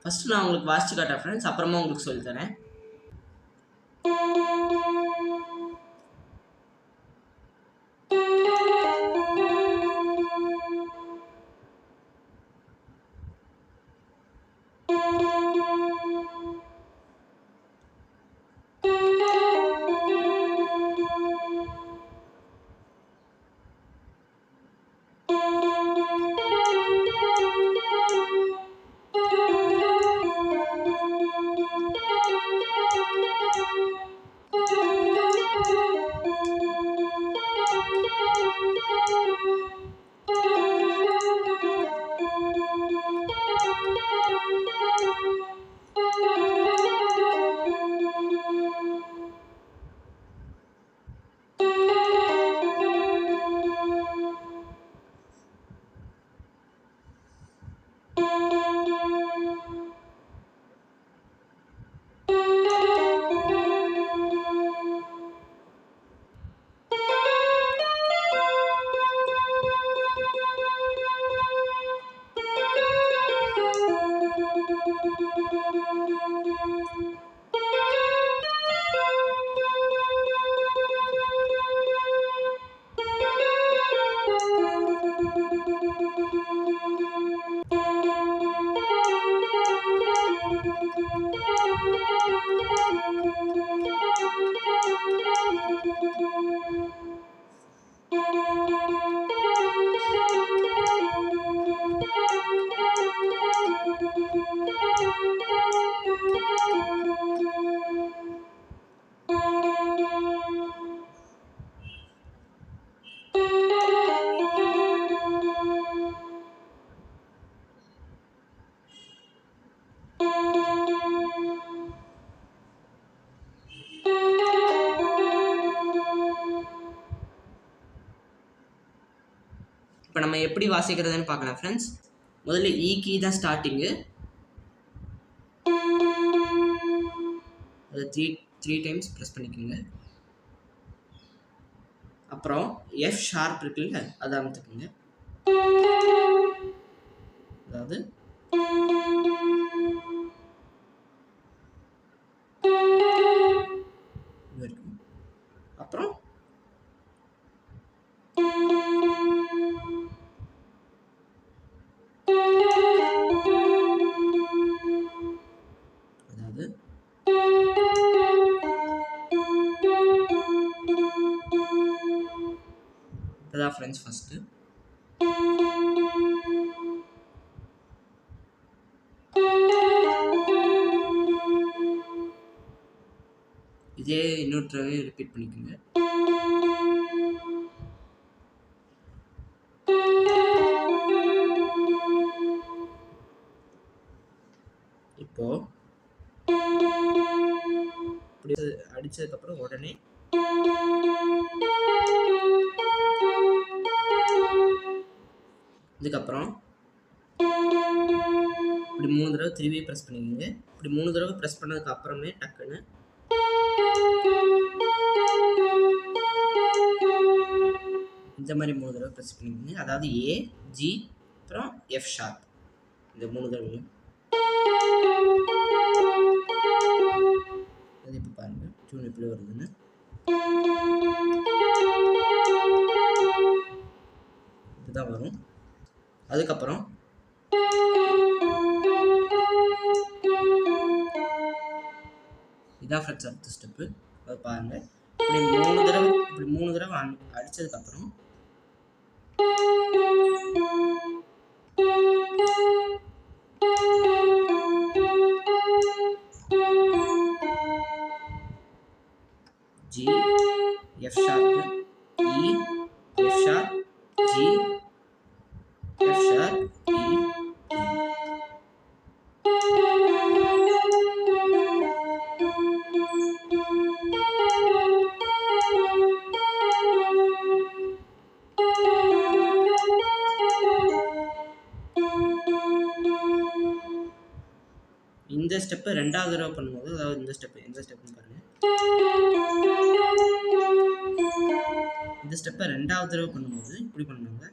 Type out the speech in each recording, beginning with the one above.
First நான் உங்களுக்கு வாசிச்சு காட்டுறேன் ஃப்ரெண்ட்ஸ், அப்புறமா உங்களுக்கு சொல்லித்தரேன். இப்போ நம்ம எப்படி வாசிக்கிறதுன்னு பார்க்கலாம் ஃப்ரெண்ட்ஸ். முதல்ல ஈ கீ தான் ஸ்டார்டிங்கு, அதை த்ரீ டைம்ஸ் ப்ரெஸ் பண்ணிக்கோங்க. அப்புறம் எஃப் ஷார்ப் இருக்குல்ல, அதை அமைத்துக்குங்க. அதாவது அப்புறம் அதாவது அதான் ஃப்ரெண்ட்ஸ் ஃபஸ்ட்டு. இதே இன்னொரு தடவை ரிப்பீட் பண்ணிக்கோங்க. இப்போ இப்படி அடிச்சதுக்கப்புறம் உடனே இதுக்கப்புறம் இப்படி 3 தடவை திரும்பி ப்ரெஸ் பண்ணிக்கோங்க. இப்படி 3 தடவை ப்ரெஸ் பண்ணதுக்கு அப்புறமே டக்குன்னு இந்த மாதிரி 3 தடவை ப்ரெஸ் பண்ணிக்கோங்க. அதாவது ஏ, ஜி, அப்புறம் எஃப் ஷார்ப், இந்த 3 தடவையும். அது இப்போ பாருங்க டியூன் எப்படி வருதுன்னு. இதுதான் வரும். அதுக்கப்புறம் இதான் ஃப்ரெண்ட்ஸ் அடுத்த ஸ்டெப்பு. அது பாருங்க, இப்படி 3 தடவை அடிச்சதுக்கப்புறம் G, F sharp, E, F sharp, G, F sharp, E. இந்த ஸ்டெப்பு ரெண்டாவது தடவை பண்ணும்போது, அதாவது இந்த ஸ்டெப்பு எந்த ஸ்டெப்புன்னு பாருங்க. இந்த ஸ்டெப்பை ரெண்டாவது தடவை பண்ணும்போது இப்படி பண்ணுவாங்க.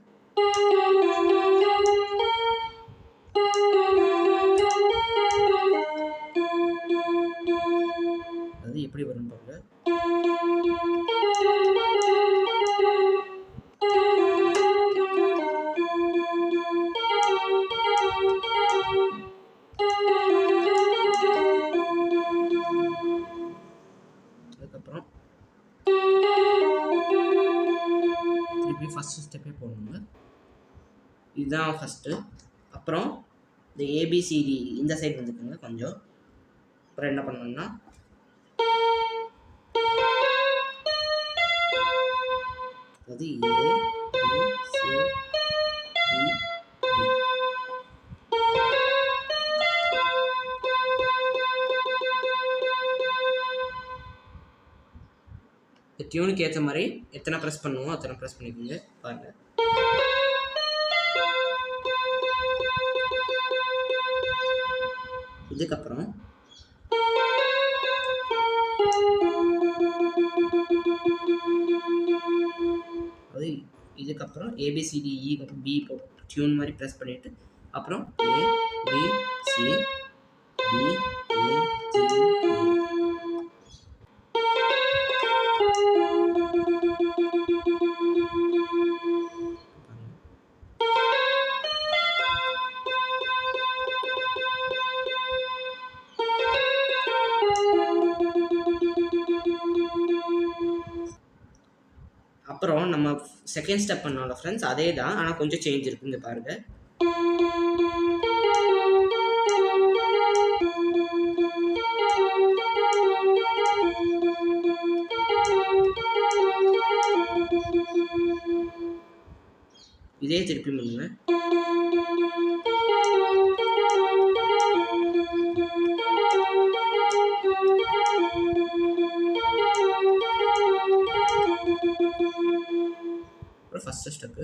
அது எப்படி வரும் பாருங்க. அதுக்கப்புறம் திருப்பி ஃபர்ஸ்ட் ஸ்டெப்பே போடணுங்க. இதுதான் ஃபர்ஸ்ட்டு. அப்புறம் இந்த ஏபிசிடி இந்த சைடு வந்துக்குங்க கொஞ்சம். அப்புறம் என்ன பண்ணணும்னா அது ஏ பி சி டி டி. டியூனுக்கு ஏற்ற மாதிரி எத்தனை ப்ரெஸ் பண்ணுவோம் அத்தனை ப்ரெஸ் பண்ணிக்கோங்க. பாருங்க. இதுக்கப்புறம் அது இதுக்கப்புறம் ஏபிசிடிஇ பி டியூன் மாதிரி ப்ரெஸ் பண்ணிவிட்டு அப்புறம் A B C D A G அப்புறம் நம்ம செகண்ட் ஸ்டெப் பண்ணோம்ல ஃப்ரெண்ட்ஸ், அதே தான். ஆனால் கொஞ்சம் சேஞ்ச் இருக்குங்க பாருங்க. இதே திருப்பி பண்ணுங்க. அப்புறம் ஃபர்ஸ்ட் ஸ்டெப்பு.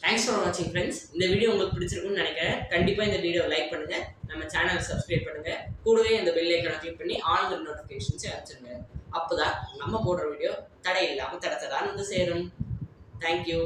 தேங்க்ஸ் ஃபார் வாட்சிங் ஃப்ரெண்ட்ஸ். இந்த வீடியோ உங்களுக்கு பிடிச்சிருக்குன்னு நினைக்கிறேன். கண்டிப்பாக இந்த வீடியோ லைக் பண்ணுங்க, நம்ம சேனலை சப்ஸ்கிரைப் பண்ணுங்க, கூடவே இந்த பெல் ஐக்கானை கிளிக் பண்ணி ஆல் நோட்டிஃபிகேஷன்ஸை அனுப்பிச்சிருங்க. அப்போதான் நம்ம போடுற வீடியோ தடை இல்லாமல் தடத்தடான்னு வந்து சேரும். தேங்க்யூ.